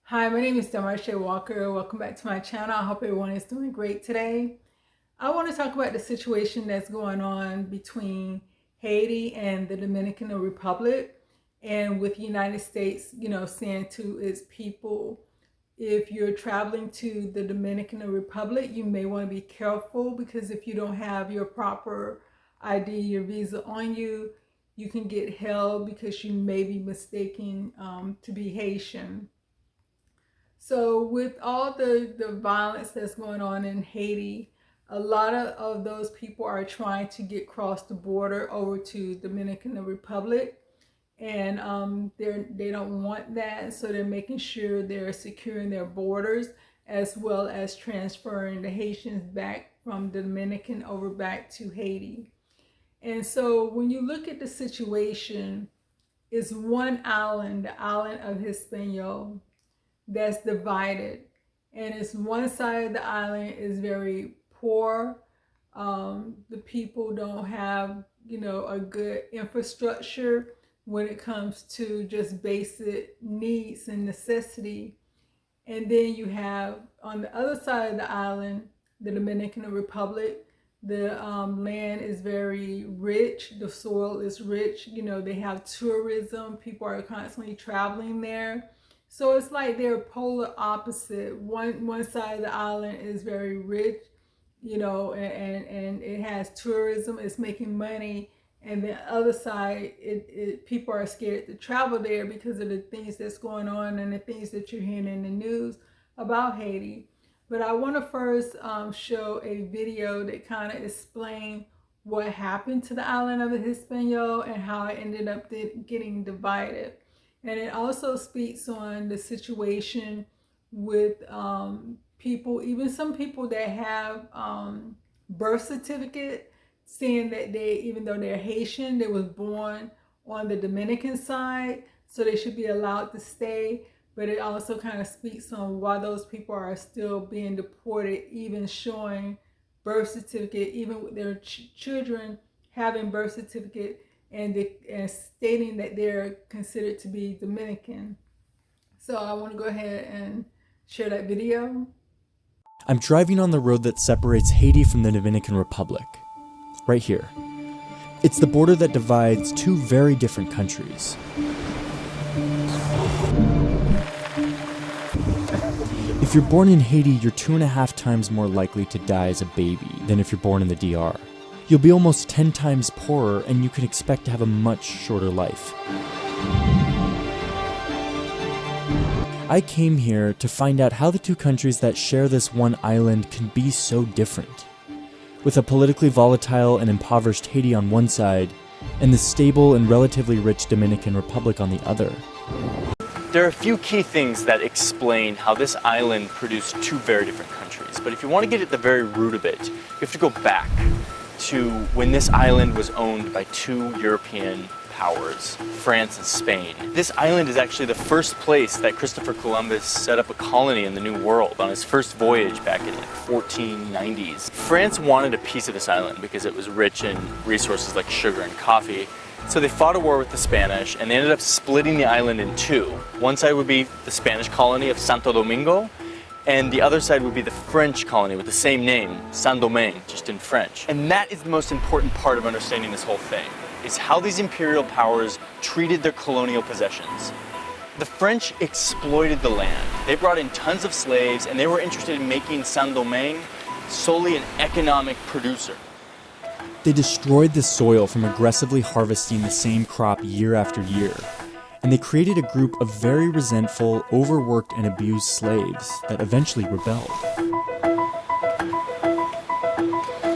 Hi, my name is Delmarshae Walker. Welcome back to my channel. I hope everyone is doing great today. I want to talk about the situation that's going on between Haiti and the Dominican Republic, and with the United States, saying to its people, if you're traveling to the Dominican Republic, you may want to be careful, because if you don't have your proper ID, your visa on you, you can get held because you may be mistaken to be Haitian. So with all the violence that's going on in Haiti, a lot of those people are trying to get across the border over to Dominican Republic, and they don't want that, so they're making sure they're securing their borders, as well as transferring the Haitians back from the Dominican over back to Haiti. And so when you look at the situation, it's one island, the island of Hispaniola, that's divided, and it's one side of the island is very poor. The people don't have a good infrastructure when it comes to just basic needs and necessity. And then you have on the other side of the island, the Dominican Republic. The land is very rich, the soil is rich, they have tourism, people are constantly traveling there. So it's like they're polar opposite. One side of the island is very rich, and it has tourism, it's making money. And the other side, people are scared to travel there because of the things that's going on and the things that you're hearing in the news about Haiti. But I want to first show a video that kind of explains what happened to the island of the Hispaniola and how it ended up getting divided. And it also speaks on the situation with people, even some people that have birth certificate, saying that even though they're Haitian, they was born on the Dominican side, so they should be allowed to stay. But it also kind of speaks on why those people are still being deported, even showing birth certificate, even with their children having birth certificate, and stating that they're considered to be Dominican. So I want to go ahead and share that video. I'm driving on the road that separates Haiti from the Dominican Republic. Right here. It's the border that divides two very different countries. If you're born in Haiti, you're 2.5 times more likely to die as a baby than if you're born in the DR. You'll be almost 10 times poorer, and you can expect to have a much shorter life. I came here to find out how the two countries that share this one island can be so different. With a politically volatile and impoverished Haiti on one side, and the stable and relatively rich Dominican Republic on the other. There are a few key things that explain how this island produced two very different countries. But if you want to get at the very root of it, you have to go back to when this island was owned by two European powers, France and Spain. This island is actually the first place that Christopher Columbus set up a colony in the New World on his first voyage back in the 1490s. France wanted a piece of this island because it was rich in resources like sugar and coffee. So they fought a war with the Spanish, and they ended up splitting the island in two. One side would be the Spanish colony of Santo Domingo, and the other side would be the French colony with the same name, Saint-Domingue, just in French. And that is the most important part of understanding this whole thing, is how these imperial powers treated their colonial possessions. The French exploited the land. They brought in tons of slaves, and they were interested in making Saint-Domingue solely an economic producer. They destroyed the soil from aggressively harvesting the same crop year after year, and they created a group of very resentful, overworked, and abused slaves that eventually rebelled.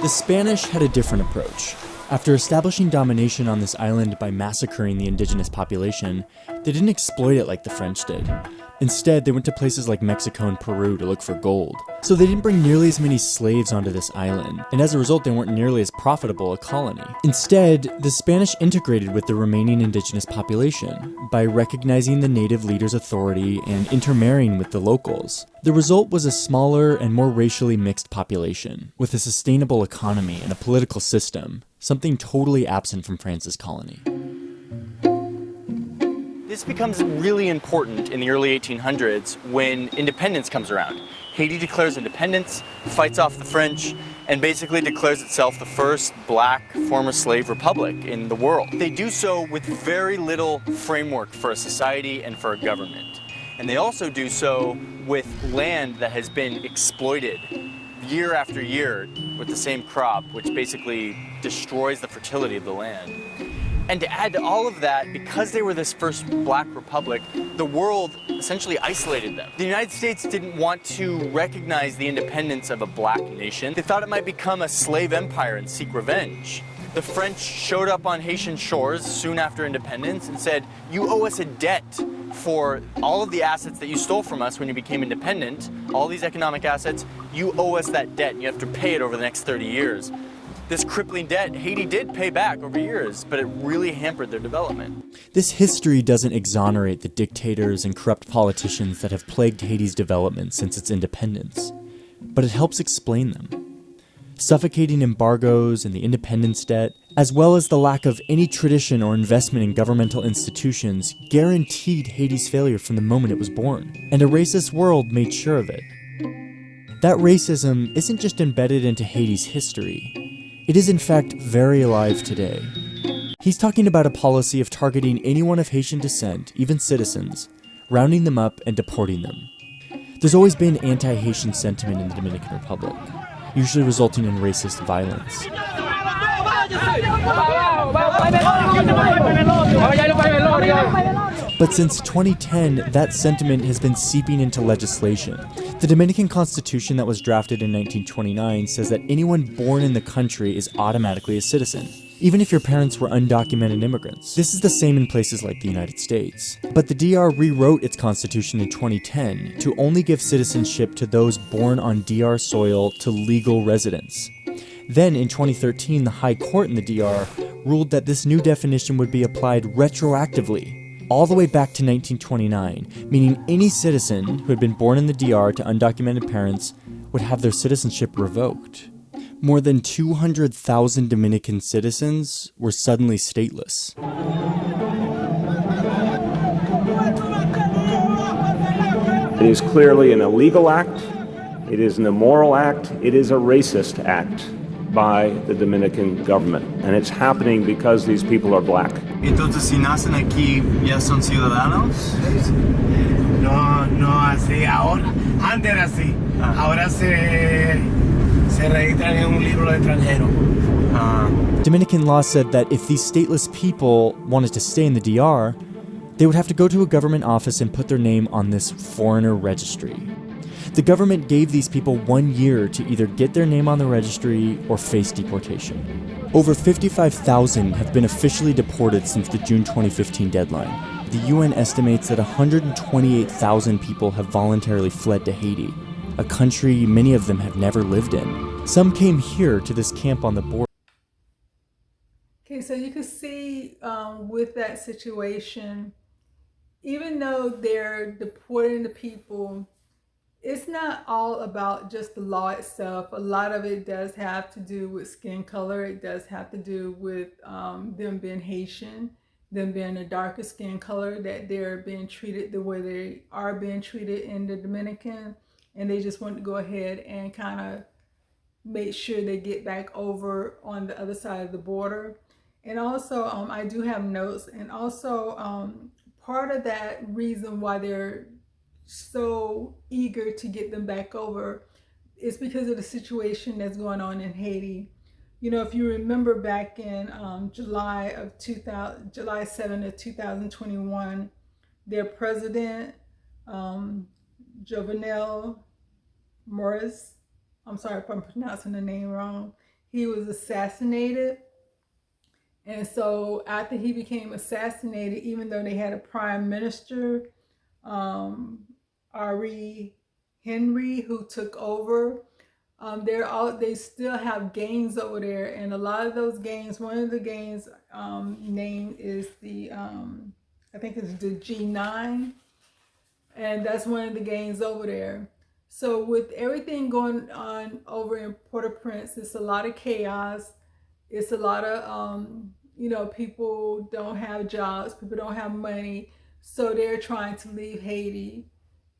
The Spanish had a different approach. After establishing domination on this island by massacring the indigenous population, they didn't exploit it like the French did. Instead, they went to places like Mexico and Peru to look for gold. So they didn't bring nearly as many slaves onto this island, and as a result, they weren't nearly as profitable a colony. Instead, the Spanish integrated with the remaining indigenous population by recognizing the native leaders' authority and intermarrying with the locals. The result was a smaller and more racially mixed population, with a sustainable economy and a political system, something totally absent from France's colony. This becomes really important in the early 1800s when independence comes around. Haiti declares independence, fights off the French, and basically declares itself the first black former slave republic in the world. They do so with very little framework for a society and for a government. And they also do so with land that has been exploited year after year with the same crop, which basically destroys the fertility of the land. And to add to all of that, because they were this first black republic, the world essentially isolated them. The United States didn't want to recognize the independence of a black nation. They thought it might become a slave empire and seek revenge. The French showed up on Haitian shores soon after independence and said, you owe us a debt for all of the assets that you stole from us when you became independent, all these economic assets, you owe us that debt and you have to pay it over the next 30 years. This crippling debt, Haiti did pay back over years, but it really hampered their development. This history doesn't exonerate the dictators and corrupt politicians that have plagued Haiti's development since its independence, but it helps explain them. Suffocating embargoes and the independence debt, as well as the lack of any tradition or investment in governmental institutions, guaranteed Haiti's failure from the moment it was born, and a racist world made sure of it. That racism isn't just embedded into Haiti's history. It is in fact very alive today. He's talking about a policy of targeting anyone of Haitian descent, even citizens, rounding them up and deporting them. There's always been anti-Haitian sentiment in the Dominican Republic, usually resulting in racist violence. But since 2010, that sentiment has been seeping into legislation. The Dominican Constitution that was drafted in 1929 says that anyone born in the country is automatically a citizen, even if your parents were undocumented immigrants. This is the same in places like the United States. But the DR rewrote its constitution in 2010 to only give citizenship to those born on DR soil to legal residents. Then in 2013, the High Court in the DR ruled that this new definition would be applied retroactively, all the way back to 1929, meaning any citizen who had been born in the DR to undocumented parents would have their citizenship revoked. More than 200,000 Dominican citizens were suddenly stateless. It is clearly an illegal act, it is an immoral act, it is a racist act by the Dominican government, and it's happening because these people are black. Entonces, si nacen aquí, ¿ya son ciudadanos? No así ahora. Antes era así. Ahora se registran en un libro de extranjero. Dominican law said that if these stateless people wanted to stay in the DR, they would have to go to a government office and put their name on this foreigner registry. The government gave these people 1 year to either get their name on the registry or face deportation. Over 55,000 have been officially deported since the June 2015 deadline. The UN estimates that 128,000 people have voluntarily fled to Haiti, a country many of them have never lived in. Some came here to this camp on the border. Okay, so you can see with that situation, even though they're deporting the people, it's not all about just the law itself. A lot of it does have to do with skin color. It does have to do with them being Haitian, them being a darker skin color, that they're being treated the way they are being treated in the Dominican. And they just want to go ahead and kind of make sure they get back over on the other side of the border. And also, I do have notes. And also, part of that reason why they're so eager to get them back over is because of the situation that's going on in Haiti. You know, if you remember back in July 7th of 2021, their president, Jovenel Moïse, I'm sorry if I'm pronouncing the name wrong, he was assassinated. And so after he became assassinated, even though they had a prime minister, Ari Henry, who took over, they still have gangs over there, and a lot of those gangs, one of the gangs name is the I think it's the G9, and that's one of the gangs over there. So with everything going on over in Port-au-Prince, it's a lot of chaos. It's a lot of you know, people don't have jobs, people don't have money. So they're trying to leave Haiti.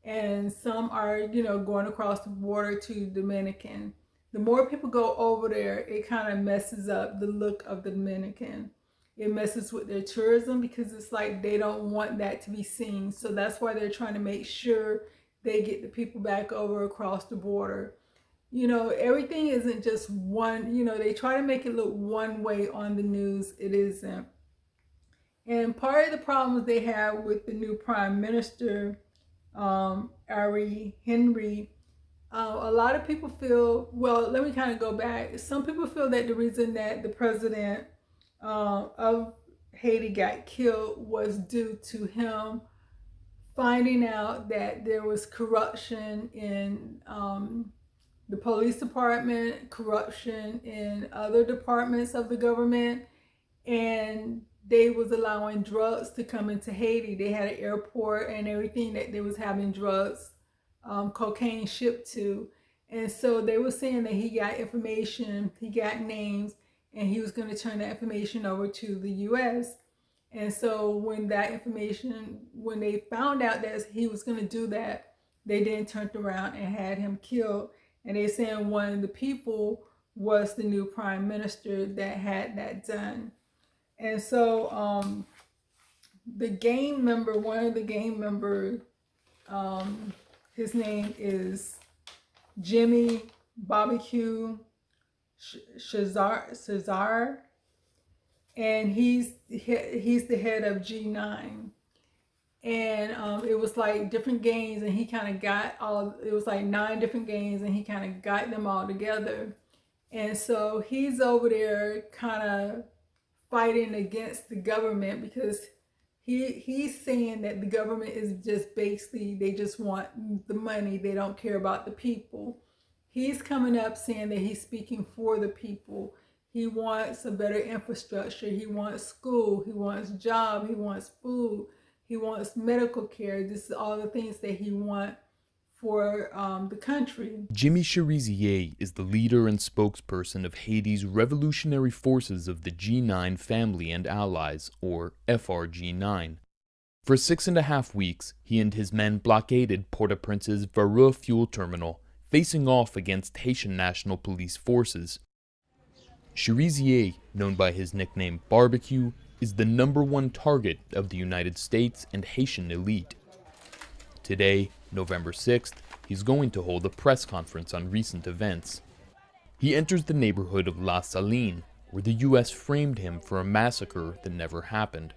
And some are, going across the border to Dominican. The more people go over there, it kind of messes up the look of the Dominican. It messes with their tourism because it's like they don't want that to be seen. So that's why they're trying to make sure they get the people back over across the border. Everything isn't just one, they try to make it look one way on the news. It isn't. And part of the problems they have with the new prime minister, Ari Henry, a lot of people feel, well, let me kind of go back. Some people feel that the reason that the president of Haiti got killed was due to him finding out that there was corruption in the police department, corruption in other departments of the government, and they was allowing drugs to come into Haiti. They had an airport and everything that they was having drugs, cocaine shipped to. And so they were saying that he got information, he got names, and he was going to turn that information over to the US. And so when they found out that he was going to do that, they then turned around and had him killed. And they're saying one of the people was the new prime minister that had that done. And so one of the gang members, his name is Jimmy Barbecue Cesar, and he's the head of G9. And it was like different gangs, and he kind of got it was like 9 different gangs, and he kind of got them all together. And so he's over there kind of fighting against the government because he's saying that the government is just basically, they just want the money. They don't care about the people. He's coming up saying that he's speaking for the people. He wants a better infrastructure. He wants school. He wants job. He wants food. He wants medical care. This is all the things that he wants for the country. Jimmy Cherizier is the leader and spokesperson of Haiti's revolutionary forces of the G9 family and allies, or FRG9. For 6.5 weeks, he and his men blockaded Port-au-Prince's Vareux fuel terminal, facing off against Haitian National Police forces. Cherizier, known by his nickname Barbecue, is the #1 target of the United States and Haitian elite. Today, November 6th, he's going to hold a press conference on recent events. He enters the neighborhood of La Saline, where the US framed him for a massacre that never happened.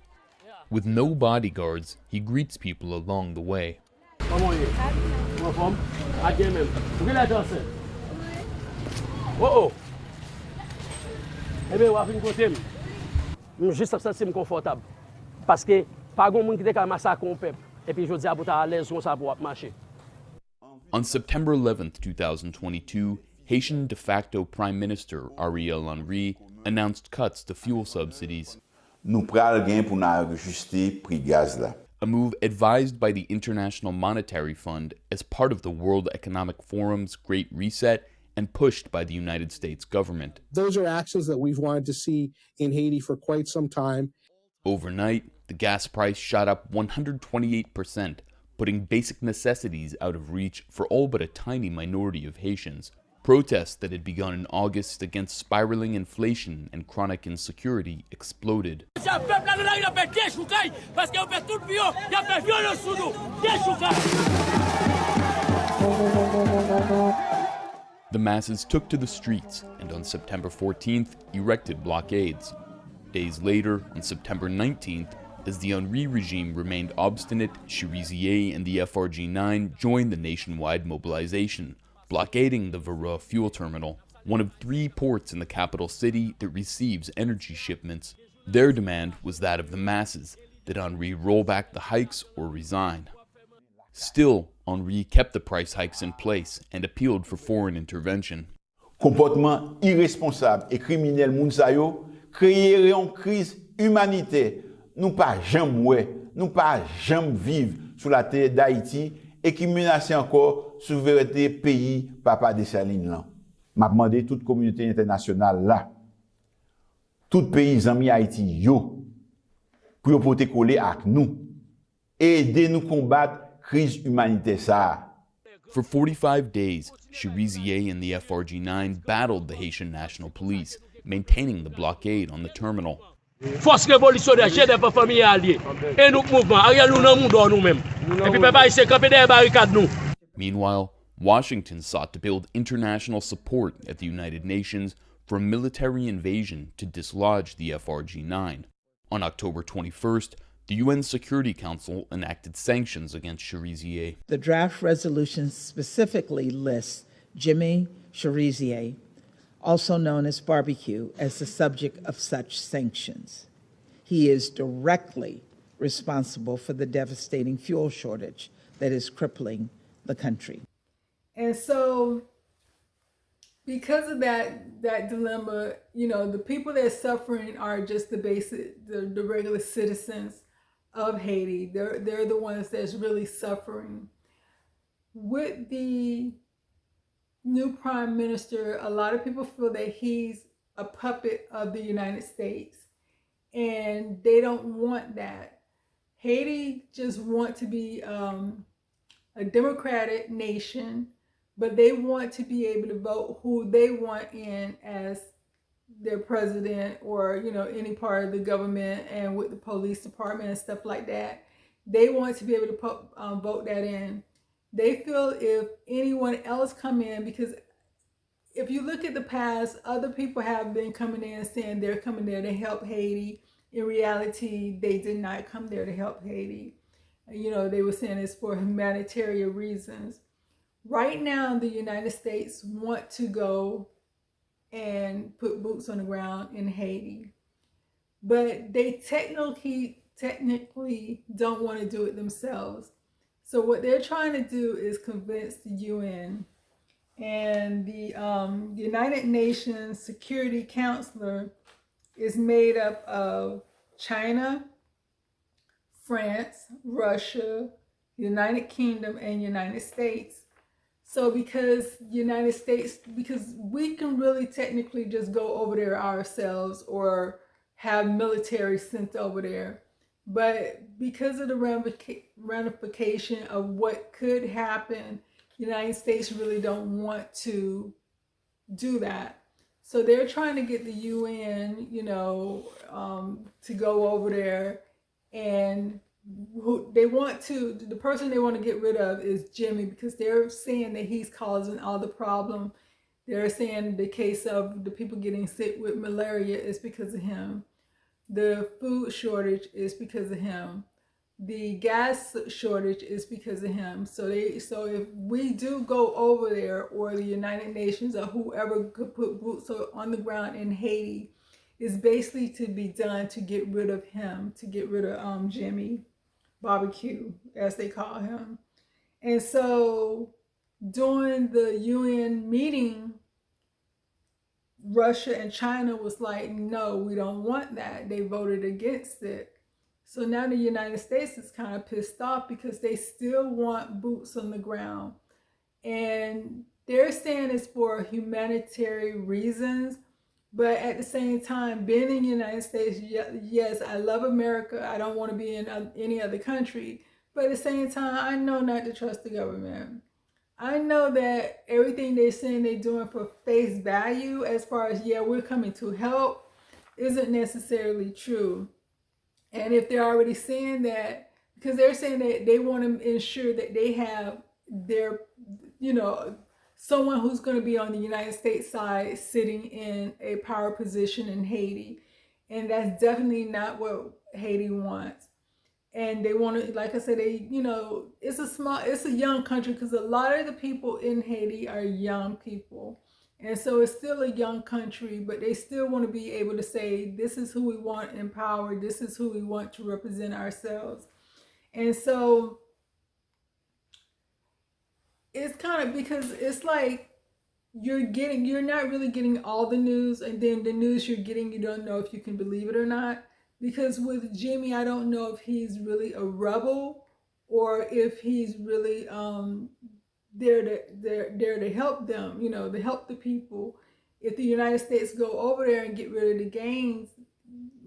With no bodyguards, he greets people along the way. On September 11, 2022, Haitian de facto Prime Minister Ariel Henry announced cuts to fuel subsidies. Nou pral gen pou nan ajuste prix gaz la. A move advised by the International Monetary Fund as part of the World Economic Forum's Great Reset and pushed by the United States government. Those are actions that we've wanted to see in Haiti for quite some time. Overnight, the gas price shot up 128%, putting basic necessities out of reach for all but a tiny minority of Haitians. Protests that had begun in August against spiraling inflation and chronic insecurity exploded. The masses took to the streets and on September 14th erected blockades. Days later, on September 19th, as the Henry regime remained obstinate, Cherizier and the FRG9 joined the nationwide mobilization, blockading the Vareux fuel terminal, one of 3 ports in the capital city that receives energy shipments. Their demand was that of the masses, that Henry roll back the hikes or resign. Still, Henry kept the price hikes in place and appealed for foreign intervention. Comportement irresponsable et criminel moun sa yo créer une crise humanitaire. Nous pas jamais ouais, nous pas jamais vivre sous la terre d'Haïti et qui menace encore souveraineté pays papa Dessalines là. M'a demandé toute communauté internationale là. Tout pays amis Haïti yo pour porter coller avec nous et aider nous combattre crise humanité ça. For 45 days, Cherizier and the FRG-9 battled the Haitian National Police, maintaining the blockade on the terminal. Force révolutionnaire, chef de famille allié. Et nous mouvement, arrière nous dans monde nous-mêmes. Et puis papa ici camper des barricades nous. Meanwhile, Washington sought to build international support at the United Nations for a military invasion to dislodge the FRG-9. On October 21st, the UN Security Council enacted sanctions against Cherizier. The draft resolution specifically lists Jimmy Cherizier, also known as Barbecue, as the subject of such sanctions. He is directly responsible for the devastating fuel shortage that is crippling the country. And so, because of that dilemma, you know, the people that are suffering are just the basic, the regular citizens of Haiti. They're the ones that's really suffering. With the new prime minister, a lot of people feel that he's a puppet of the United States, and they don't want that. Haiti just want to be a democratic nation, but they want to be able to vote who they want in as their president, or, you know, any part of the government, and with the police department and stuff like that. They want to be able to vote that in. They feel if anyone else come in, because if you look at the past, other people have been coming in saying they're coming there to help Haiti. In reality, they did not come there to help Haiti. You know, they were saying it's for humanitarian reasons. Right now, the United States want to go and put boots on the ground in Haiti, but they technically don't want to do it themselves. So what they're trying to do is convince the UN, and the United Nations Security Council is made up of China, France, Russia, United Kingdom, and United States. So because we can really technically just go over there ourselves or have military sent over there. But because of the ramification of what could happen, the United States really don't want to do that. So they're trying to get the UN, you know, to go over there, and the person they want to get rid of is Jimmy, because they're saying that he's causing all the problem. They're saying the case of the people getting sick with malaria is because of him. The food shortage is because of him. The gas shortage is because of him. So if we do go over there, or the United Nations or whoever could put boots on the ground in Haiti, is basically to be done to get rid of him, to get rid of Jimmy Barbecue, as they call him. And so during the UN meeting, Russia and China was like, no, we don't want that. They voted against it. So now the United States is kind of pissed off because they still want boots on the ground. And they're saying it's for humanitarian reasons. But at the same time, being in the United States, yes, I love America. I don't want to be in any other country. But at the same time, I know not to trust the government. I know that everything they're saying they're doing for face value, as far as, yeah, we're coming to help, isn't necessarily true. And if they're already saying that, because they're saying that they want to ensure that they have their, you know, someone who's going to be on the United States side sitting in a power position in Haiti. And that's definitely not what Haiti wants. And they want to, like I said, you know, it's a young country, because a lot of the people in Haiti are young people. And so it's still a young country, but they still want to be able to say, this is who we want in power. This is who we want to represent ourselves. And so it's kind of, because it's like you're not really getting all the news, and then the news you're getting, you don't know if you can believe it or not. Because with Jimmy, I don't know if he's really a rebel, or if he's really there to help them, you know, to help the people. If the United States go over there and get rid of the gangs,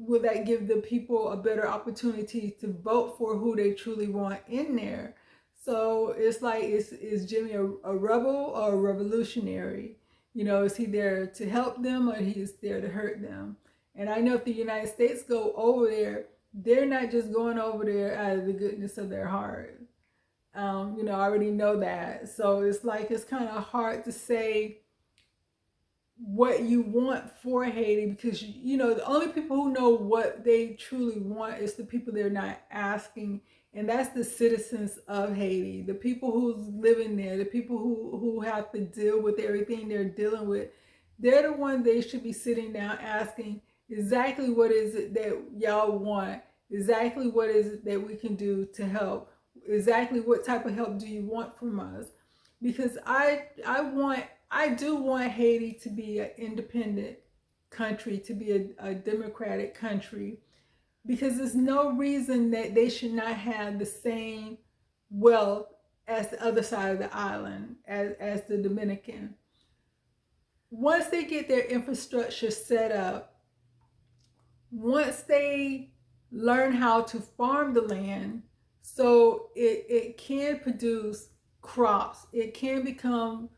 will that give the people a better opportunity to vote for who they truly want in there? So it's like, is Jimmy a rebel or a revolutionary? You know, is he there to help them or he's there to hurt them? And I know if the United States go over there, they're not just going over there out of the goodness of their heart. You know, I already know that. So it's like, it's kind of hard to say what you want for Haiti, because, you know, the only people who know what they truly want is the people they're not asking. And that's the citizens of Haiti, the people who's living there, the people who have to deal with everything they're dealing with. They're the ones they should be sitting down asking, exactly what is it that y'all want? Exactly what is it that we can do to help? Exactly what type of help do you want from us? Because I do want Haiti to be an independent country, to be a democratic country, because there's no reason that they should not have the same wealth as the other side of the island, as the Dominican. Once they get their infrastructure set up, once they learn how to farm the land so it can produce crops, it can become,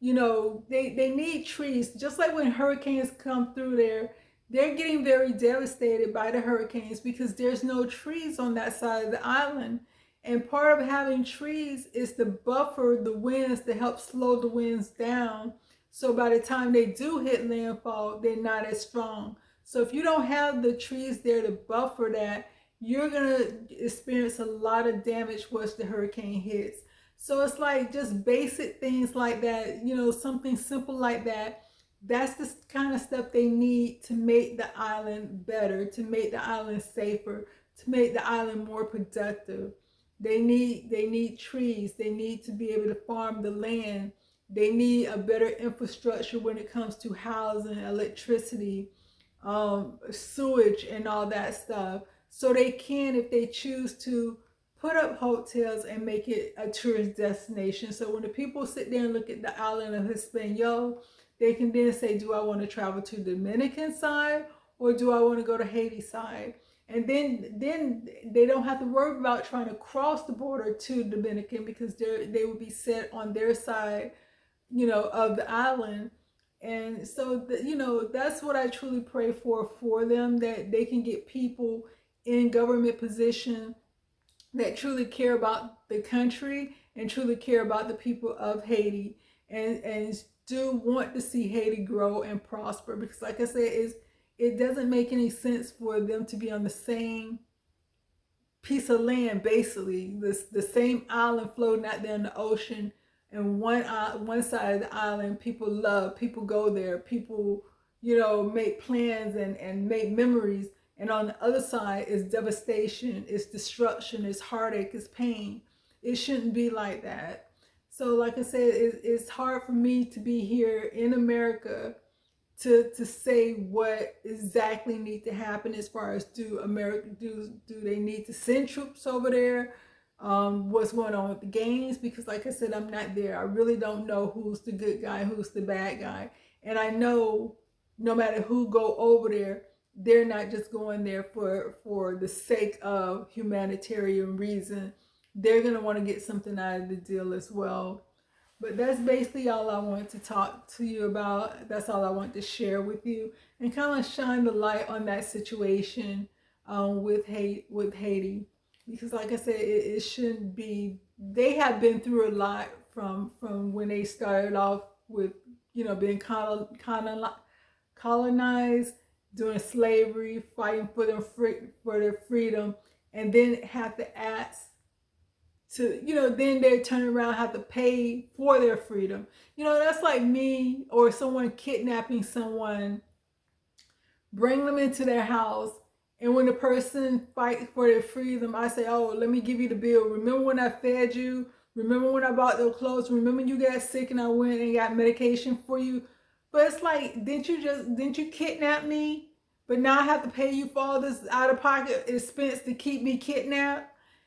you know, they need trees. Just like when hurricanes come through there, they're getting very devastated by the hurricanes because there's no trees on that side of the island. And part of having trees is to buffer the winds, to help slow the winds down. So by the time they do hit landfall, they're not as strong. So if you don't have the trees there to buffer that, you're going to experience a lot of damage once the hurricane hits. So it's like just basic things like that, you know, something simple like that. That's the kind of stuff they need to make the island better, to make the island safer, to make the island more productive. They need trees. They need to be able to farm the land. They need a better infrastructure when it comes to housing, electricity, sewage, and all that stuff. So they can, if they choose to, put up hotels and make it a tourist destination. So when the people sit there and look at the island of Hispaniola, they can then say, do I want to travel to the Dominican side or do I want to go to Haiti side? And then they don't have to worry about trying to cross the border to Dominican, because they will be set on their side, you know, of the island. And so, you know, that's what I truly pray for them, that they can get people in government position that truly care about the country and truly care about the people of Haiti, and do want to see Haiti grow and prosper. Because like I said, it doesn't make any sense for them to be on the same piece of land, basically the same island floating out there in the ocean. And one side of the island, people go there, people, you know, make plans and make memories. And on the other side is devastation, it's destruction, it's heartache, it's pain. It shouldn't be like that. So like I said, it's hard for me to be here in America to say what exactly needs to happen, as far as do they need to send troops over there? What's going on with the gangs? Because like I said, I'm not there. I really don't know who's the good guy, who's the bad guy. And I know no matter who go over there, they're not just going there for the sake of humanitarian reason. They're going to want to get something out of the deal as well. But that's basically all I want to talk to you about. That's all I want to share with you, and kind of shine the light on that situation with Haiti. Because like I said, it shouldn't be. They have been through a lot from when they started off with, you know, being colonized, doing slavery, fighting for their freedom, and then have to ask to, you know, then they turn around and have to pay for their freedom. You know, that's like me or someone kidnapping someone, bring them into their house, and when the person fights for their freedom, I say, oh, let me give you the bill. Remember when I fed you? Remember when I bought those clothes? Remember you got sick and I went and got medication for you? But it's like, didn't you kidnap me? But now I have to pay you for all this out-of-pocket expense to keep me kidnapped?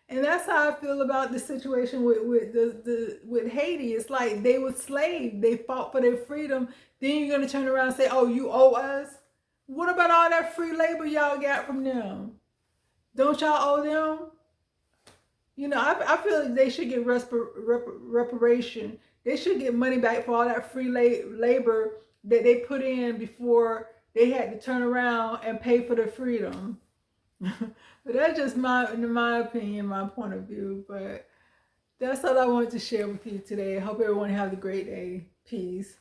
And that's how I feel about the situation with Haiti. It's like they were slaves. They fought for their freedom. Then you're going to turn around and say, oh, you owe us? What about all that free labor y'all got from them? Don't y'all owe them? You know, I feel like they should get reparation. They should get money back for all that free labor that they put in before they had to turn around and pay for their freedom. But that's just in my opinion, my point of view. But that's all I wanted to share with you today. I hope everyone has a great day. Peace.